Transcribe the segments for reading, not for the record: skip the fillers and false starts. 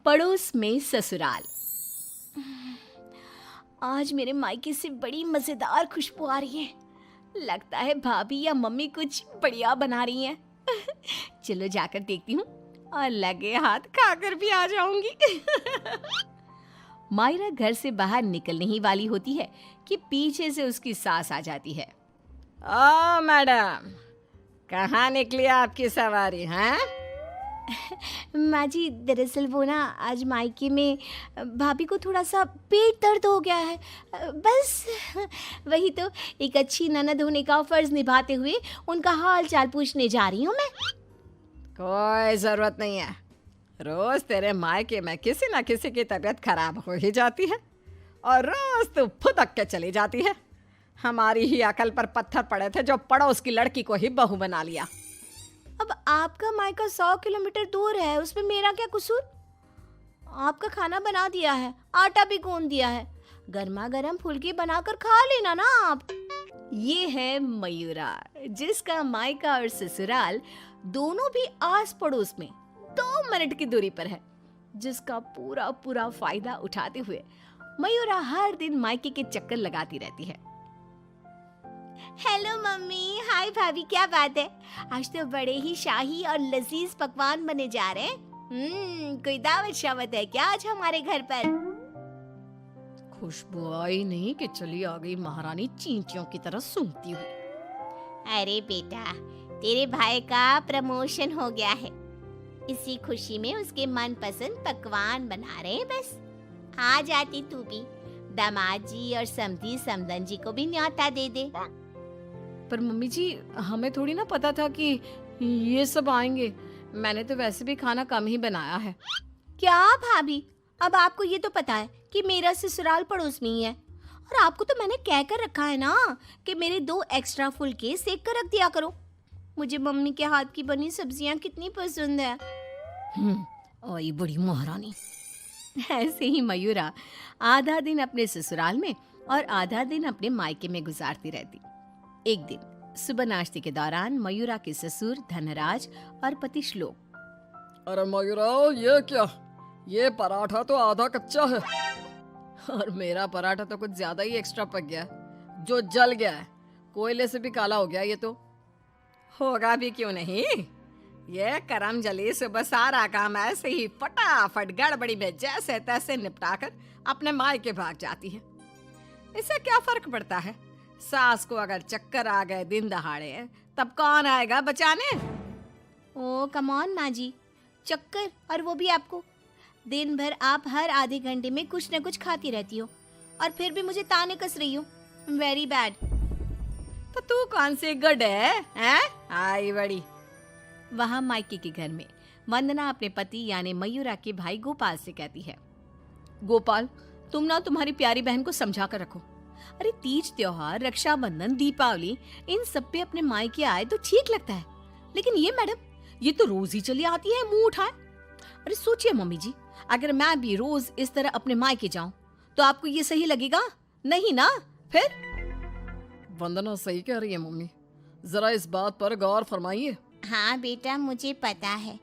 पड़ोस में ससुराल। आज मेरे मायके से बड़ी मजेदार खुशबू आ रही है। लगता है भाभी या मम्मी कुछ बढ़िया बना रही हैं। चलो जाकर देखती हूँ और लगे हाथ खाकर भी आ जाऊंगी। मायरा घर से बाहर निकलने ही वाली होती है कि पीछे से उसकी सास आ जाती है। ओ मैडम, कहाँ निकली आपकी सवारी हैं? माँ जी, दरअसल वो ना आज मायके में भाभी को थोड़ा सा पेट दर्द हो गया है। बस वही तो, एक अच्छी ननद होने का फर्ज निभाते हुए उनका हाल चाल पूछने जा रही हूँ मैं। कोई जरूरत नहीं है। रोज तेरे मायके में किसी न किसी की तबीयत खराब हो ही जाती है और रोज तू फुदक के चली जाती है। हमारी ही अकल पर पत्थर पड़े थे जो पड़ोस की लड़की को ही बहू बना लिया। अब आपका मायका 100 किलोमीटर दूर है, उसमें मेरा क्या कसूर? आपका खाना बना दिया है, आटा भी गूंद दिया है, गर्मा गर्म फुल्की बनाकर खा लेना ना आप। ये है मयूरा, जिसका मायका और ससुराल दोनों भी आस पड़ोस में 2 मिनट की दूरी पर है, जिसका पूरा पूरा फायदा उठाते हुए मयूरा हर दिन मायके के चक्कर लगाती रहती है। हेलो मम्मी, हाय भाभी, क्या बात है? आज तो बड़े ही शाही और लजीज पकवान बने जा रहे हैं। कोई दावत शावत है क्या आज हमारे घर पर? खुशबू आई नहीं कि चली आ गई महारानी चींटियों की तरह सूंघती हुई। अरे बेटा, तेरे भाई का प्रमोशन हो गया है, इसी खुशी में उसके मनपसंद पकवान बना रहे हैं। बस आ जाती तू भी, दामाद जी और समधी समदन जी को भी न्योता दे दे। पर मम्मी जी, हमें थोड़ी ना पता था कि ये सब आएंगे। मैंने तो वैसे भी खाना कम ही बनाया है। क्या भाभी, अब आपको ये तो पता है कि मेरा ससुराल पड़ोस में ही है, और आपको तो मैंने कह कर रखा है ना कि मेरे 2 एक्स्ट्रा फुलके सेक कर रख दिया करो। मुझे मम्मी के हाथ की बनी सब्जियां कितनी पसंद है। आई बड़ी महारानी। ऐसे ही मयूरा आधा दिन अपने ससुराल में और आधा दिन अपने मायके में गुजारती रहती। एक दिन सुबह नाश्ते के दौरान मयूरा के ससुर धनराज और पति श्लोक। अरे मयूरा, ये क्या? ये पराठा तो आधा कच्चा है और मेरा पराठा तो कुछ ज्यादा ही एक्स्ट्रा पक गया है, जो जल गया है। कोयले से भी काला हो गया। ये तो होगा भी क्यों नहीं। ये करम जली सुबह सारा काम ऐसे ही फटाफट गड़बड़ी में जैसे तैसे निपटाकर अपने मायके भाग जाती है। इससे क्या फर्क पड़ता है? सास को अगर चक्कर आ गए दिन दहाड़े, तब कौन आएगा बचाने? ओ कम ऑन माँ जी, चक्कर, और वो भी आपको? दिन भर आप हर आधे घंटे में कुछ न कुछ खाती रहती हो और फिर भी मुझे ताने कस रही हो। Very bad. तो तू कौन सी गुड है, हैं? आई बड़ी। वहाँ मायके के घर में वंदना अपने पति यानी मयूरा के भाई गोपाल से कहती है, गोपाल, तुम ना तुम्हारी प्यारी बहन को समझा कर रखो। अरे तीज त्योहार, रक्षाबंधन, दीपावली, इन सब पे अपने मायके आए तो ठीक लगता है, लेकिन ये मैडम, ये तो रोज ही चली आती है मुंह उठाए। अरे सोचिए मम्मी जी, अगर मैं भी रोज इस तरह अपने मायके जाऊं तो आपको ये सही लगेगा? नहीं ना? फिर वंदना सही कह रही है मम्मी, जरा इस बात पर गौर फरमाइए। हाँ बेटा, मुझे पता है।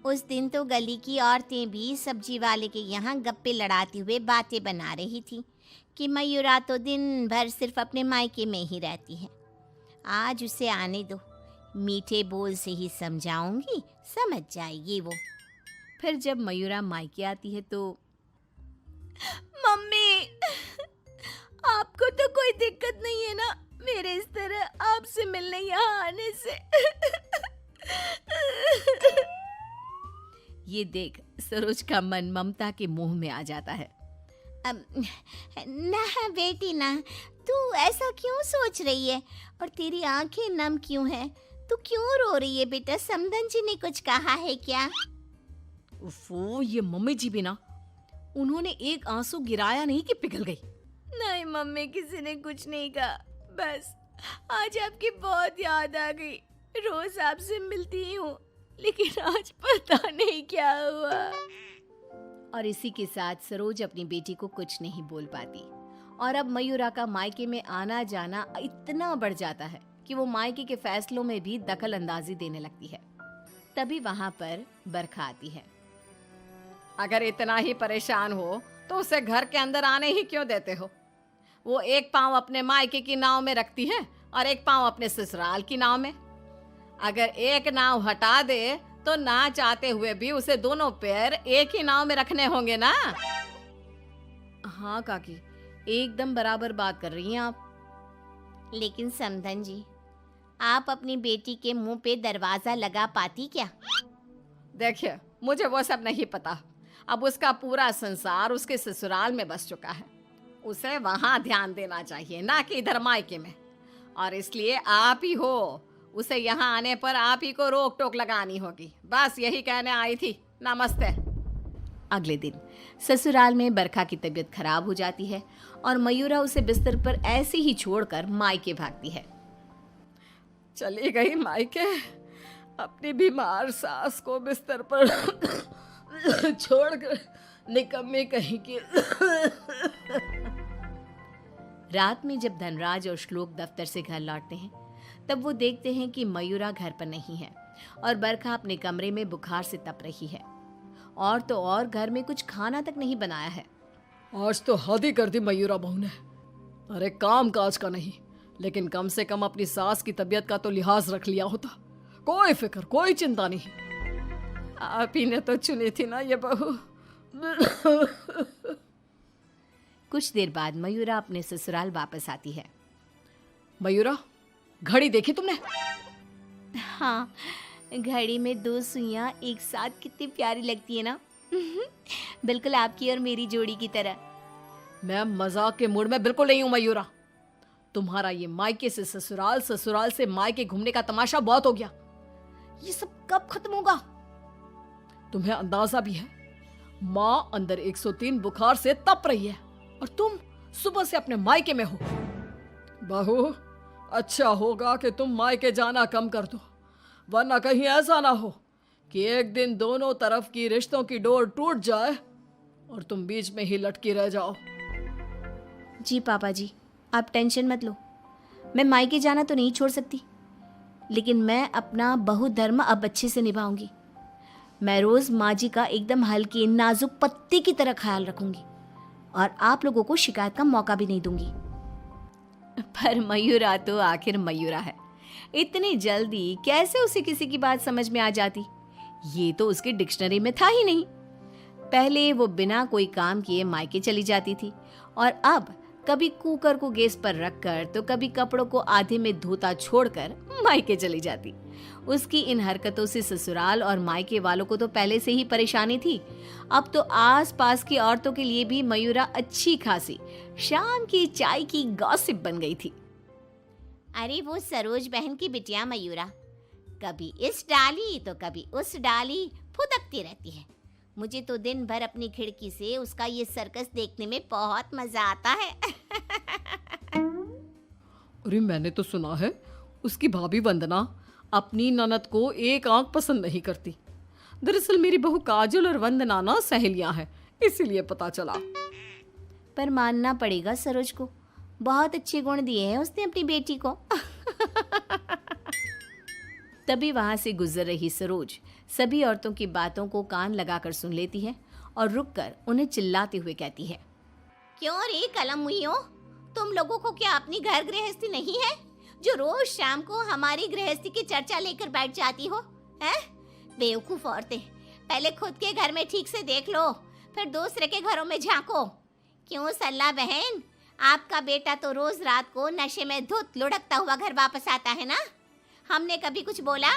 उस दिन तो गली की औरतें भी सब्जी वाले के यहाँ गप्पे लड़ाती हुए बातें बना रही थी कि मयूरा तो दिन भर सिर्फ अपने मायके में ही रहती है। आज उसे आने दो, मीठे बोल से ही समझाऊंगी, समझ जाएगी वो। फिर जब मयूरा मायके आती है तो, मम्मी, आपको तो कोई दिक्कत नहीं है ना मेरे इस तरह आपसे मिलने यहाँ आने से? ये देख सरोज का मन ममता के मुंह में आ जाता है। ना बेटी ना, तू ऐसा क्यों सोच रही है और तेरी आंखें नम क्यों हैं? तू क्यों रो रही है बेटा? समधन जी ने कुछ कहा है क्या? उफ़ो, ये मम्मी जी भी ना, उन्होंने एक आंसू गिराया नहीं कि पिघल गई। नहीं मम्मी, किसी ने कुछ नहीं कहा, बस आज आपकी बहुत याद आ गई। रोज आपसे मिलती ही हूँ, लेकिन आज पता नहीं क्या हुआ। और इसी के साथ सरोज अपनी बेटी को कुछ नहीं बोल पाती और अब मयूरा का मायके में आना जाना इतना बढ़ जाता है कि वो मायके के फैसलों में भी दखल अंदाजी देने लगती है। तभी वहां पर बरखा आती है। अगर इतना ही परेशान हो तो उसे घर के अंदर आने ही क्यों देते हो? वो एक पाँव अपने मायके की नाव में रखती है और एक पाँव अपने ससुराल की नाव में। अगर एक नाव हटा दे तो ना चाहते हुए भी उसे दोनों पैर एक ही नाव में रखने होंगे ना। हाँ काकी, एकदम बराबर बात कर रही हैं आप। लेकिन समधन जी, आप अपनी बेटी के मुंह पे दरवाजा लगा पाती क्या? देखिए, मुझे वो सब नहीं पता। अब उसका पूरा संसार उसके ससुराल में बस चुका है। उसे वहां ध्यान देना चाहिए, ना कि इधर मायके में। और इसलिए आप ही हो, उसे यहाँ आने पर आप ही को रोक टोक लगानी होगी। बस यही कहने आई थी। नमस्ते। अगले दिन ससुराल में बरखा की तबीयत खराब हो जाती है और मयूरा उसे बिस्तर पर ऐसे ही छोड़कर मायके भागती है। चली गई मायके, अपनी बीमार सास को बिस्तर पर छोड़कर, निकम्मी कहीं की। रात में जब धनराज और श्लोक दफ्तर से घर लौटते हैं तब वो देखते हैं कि मयूरा घर पर नहीं है और बरखा अपने कमरे में बुखार से तप रही है। और तो और घर में कुछ खाना तक नहीं बनाया है। आज तो हद ही कर दी मयूरा बहू ने। अरे काम काज का नहीं, लेकिन कम से कम अपनी सास की तबीयत का तो लिहाज रख लिया होता। कोई फिक्र, कोई चिंता नहीं। आप ही ने तो चुनी थी ना ये बहू। कुछ देर बाद मयूरा अपने ससुराल वापस आती है। मयूरा, घड़ी देखी तुमने? हाँ, घड़ी में 2 सुइयां एक साथ कितनी प्यारी लगती है ना। बिल्कुल आपकी और मेरी जोड़ी की तरह। मैं मजाक के मूड में बिल्कुल नहीं हूं मयूरा। तुम्हारा ये मायके से ससुराल, ससुराल से मायके घूमने का तमाशा बहुत हो गया। ये सब कब खत्म होगा? तुम्हें अंदाजा भी है, माँ अंदर 103 बुखार से तप रही है और तुम सुबह से अपने मायके में हो। बहू, अच्छा होगा कि तुम मायके जाना कम कर दो, वरना कहीं ऐसा ना हो कि एक दिन दोनों तरफ की रिश्तों की डोर टूट जाए और तुम बीच में ही लटकी रह जाओ। जी पापा जी, आप टेंशन मत लो। मैं मायके जाना तो नहीं छोड़ सकती, लेकिन मैं अपना बहु धर्म अब अच्छे से निभाऊंगी। मैं रोज माँ जी का एकदम हल्की नाजुक पत्ती की तरह ख्याल रखूंगी और आप लोगों को शिकायत का मौका भी नहीं दूंगी। पर मयूरा तो आखिर मयूरा है, इतनी जल्दी कैसे उसे किसी की बात समझ में आ जाती? ये तो उसकी डिक्शनरी में था ही नहीं। पहले वो बिना कोई काम किए मायके चली जाती थी और अब कभी कुकर को गैस पर रखकर तो कभी कपड़ों को आधे में धोता छोड़कर मायके चली जाती। उसकी इन हरकतों से ससुराल और मायके वालों को तो पहले से ही परेशानी थी। अब तो आस-पास की औरतों के लिए भी मयूरा अच्छी खासी शाम की चाय की गॉसिप बन गई थी। अरे वो सरोज बहन की बिटिया मयूरा, कभी इस डाली तो कभी उस डाली फुदकती रहती है। मुझे तो दिन भर अपनी खिड़की से उसका ये सर्कस देखने में बहुत मजा आता है। अरे मैंने तो सुना है उसकी भाभी वंदना अपनी ननद को एक आंख पसंद नहीं करती। दरअसल मेरी बहू काजल और वंदना ना सहेलियां हैं, इसीलिए पता चला। पर मानना पड़ेगा सरोज को, बहुत अच्छे गुण दिए हैं उसने अपनी बेटी को। तभी वहां से गुजर रही सरोज सभी औरतों की बातों को कान लगाकर सुन लेती है और रुककर उन्हें चिल्लाते हुए कहती है, क्यों रे कलम हुईओ, तुम लोगों को क्या अपनी घर गृहस्थी नहीं है जो रोज शाम को हमारी गृहस्थी की चर्चा लेकर बैठ जाती हो? हैं? बेवकूफ औरतें, पहले खुद के घर में ठीक से देख लो, फिर दूसरे के घरों में झांको। क्यों सल्ला बहन, आपका बेटा तो रोज रात को नशे में धुत लुढ़कता हुआ घर वापस आता है ना? हमने कभी कुछ बोला?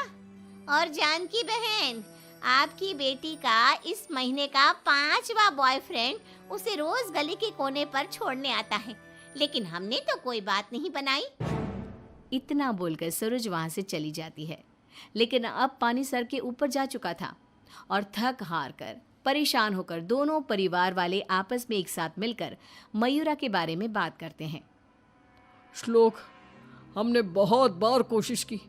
और जानकी बहन, आपकी बेटी का इस महीने का 5वां बॉयफ्रेंड उसे रोज गली के कोने पर छोड़ने आता है, लेकिन हमने तो कोई बात नहीं बनाई। इतना बोलकर सरोज वहां से चली जाती है, लेकिन अब पानी सर के ऊपर जा चुका था और थक हार कर परेशान होकर दोनों परिवार वाले आपस में एक साथ मिलकर मयूरा के बारे में बात करते हैं। श्लोक, हमने बहुत बार कोशिश की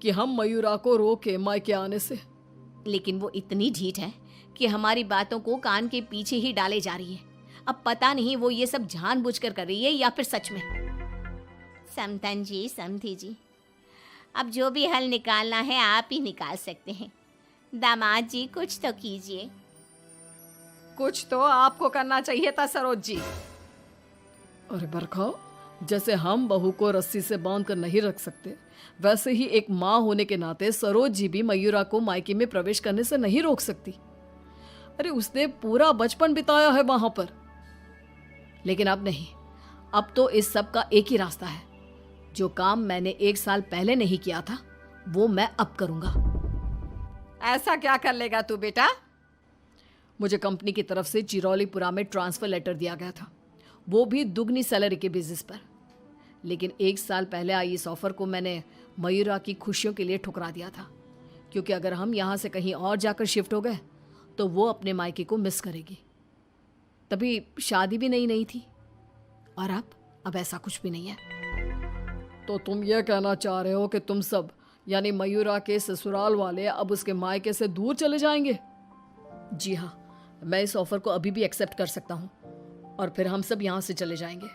कि हम मयूरा को रोके मायके आने से, लेकिन वो इतनी ढीठ है कि हमारी बातों को कान के पीछे ही डाले जा रही है। अब पता नहीं वो ये सब जानबूझकर कर रही है या फिर सच में। समधन जी, समधी जी, अब जो भी हल निकालना है आप ही निकाल सकते हैं। दामाद जी कुछ तो कीजिए। कुछ तो आपको करना चाहिए था सरोज जी। अरे बरखा, जैसे हम बहू को रस्सी से बांध कर नहीं रख सकते, वैसे ही एक माँ होने के नाते सरोज जी भी मयूरा को मायके में प्रवेश करने से नहीं रोक सकती। अरे उसने पूरा बचपन बिताया है वहां पर। लेकिन अब नहीं, अब तो इस सब का एक ही रास्ता है। जो काम मैंने 1 साल पहले नहीं किया था वो मैं अब करूंगा। ऐसा क्या कर लेगा तू बेटा? मुझे कंपनी की तरफ से चिरौलीपुरा में ट्रांसफर लेटर दिया गया था, वो भी दुगनी सैलरी के बेसिस पर। लेकिन 1 साल पहले आई इस ऑफर को मैंने मयूरा की खुशियों के लिए ठुकरा दिया था, क्योंकि अगर हम यहाँ से कहीं और जाकर शिफ्ट हो गए तो वो अपने मायके को मिस करेगी। तभी शादी भी नहीं थी, और अब ऐसा कुछ भी नहीं है। तो तुम ये कहना चाह रहे हो कि तुम सब यानी मयूरा के ससुराल वाले अब उसके मायके से दूर चले जाएंगे? जी हाँ, मैं इस ऑफर को अभी भी एक्सेप्ट कर सकता हूँ और फिर हम सब यहाँ से चले जाएंगे।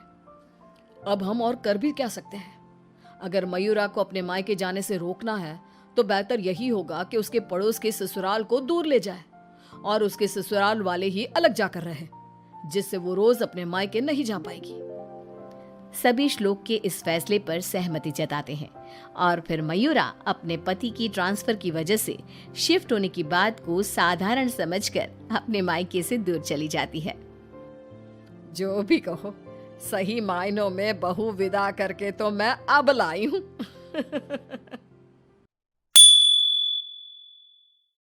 अब हम और कर भी क्या सकते हैं? अगर मयूरा को अपने मायके जाने से रोकना है तो बेहतर यही होगा कि उसके पड़ोस के ससुराल को दूर ले जाए और उसके ससुराल वाले ही अलग जाकर रहे, जिससे वो रोज अपने मायके नहीं जा पाएगी। सभी श्लोक के इस फैसले पर सहमति जताते हैं और फिर मयूरा अपने पति की ट्रांसफर की वजह से शिफ्ट होने की बात को साधारण समझकर अपने मायके से दूर चली जाती है। जो भी कहो, सही मायनों में बहू विदा करके तो मैं अब लाई हूँ।